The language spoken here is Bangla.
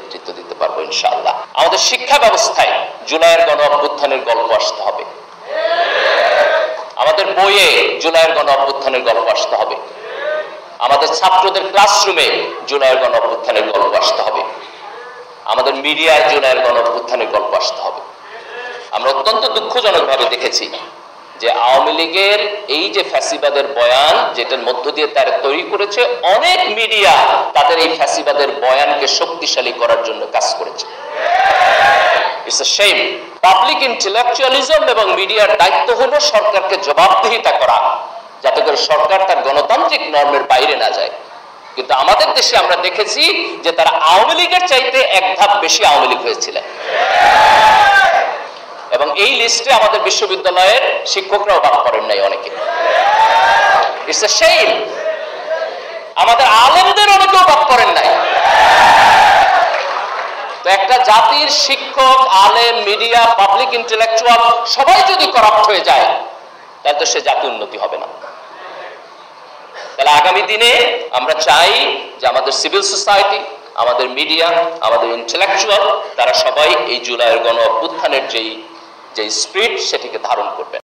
নেতৃত্ব দিতে পারবো ইনশাআল্লাহ। আমাদের শিক্ষা ব্যবস্থায় জুলাইয়ের গণ অভ্যুত্থানের গল্প আসতে হবে, আমাদের বইয়ে জুলাইয়ের গণ অভ্যুত্থানের গল্প আসতে হবে, আমাদের ছাত্রদের ক্লাসরুমে জুলাইয়ের গণ অভ্যুত্থানের গল্প আসতে হবে, আমাদের মিডিয়ায় জুলাইয়ের গণ অভ্যুত্থানের গল্প আসতে হবে। আমরা অত্যন্ত দুঃখজনকভাবে দেখেছি যে আওয়ামী লীগের এই যে ফ্যাসিবাদের বয়ান যেটার মধ্য দিয়ে তারা তৈরি করেছে, অনেক মিডিয়া তাদের এই ফ্যাসিবাদের বয়ানকে শক্তিশালী করার জন্য কাজ করেছে। It's a shame. Public intellectualism এবং মিডিয়ার দায়িত্ব হলো সরকারকে জবাবদিহিতা করা, যাতে করে সরকার তার গণতান্ত্রিক নর্মের বাইরে না যায়। কিন্তু আমাদের দেশে আমরা দেখেছি যে তারা আওয়ামী লীগের চাইতে এক ধাপ বেশি আওয়ামী লীগ হয়েছিলেন, এবং এই লিস্টে আমাদের বিশ্ববিদ্যালয়ের শিক্ষকরাও বাদ করেন নাই অনেকে। It's a shame. আমাদের আলেমদের অনেকেও বাদ করেন নাই। তো একটা জাতির শিক্ষক, আলেম, মিডিয়া, পাবলিক ইন্টেলেকচুয়াল সবাই যদি করাপ্ট হয়ে যায়, তাহলে তো সে জাতি উন্নতি হবে না। তাহলে আগামী দিনে আমরা চাই যে আমাদের সিভিল সোসাইটি, আমাদের মিডিয়া, আমাদের ইন্টেলেকচুয়াল তারা সবাই এই জুলাইয়ের গণ অভ্যুত্থানের যেই স্পিরিট সেটিকে ধারণ করবে।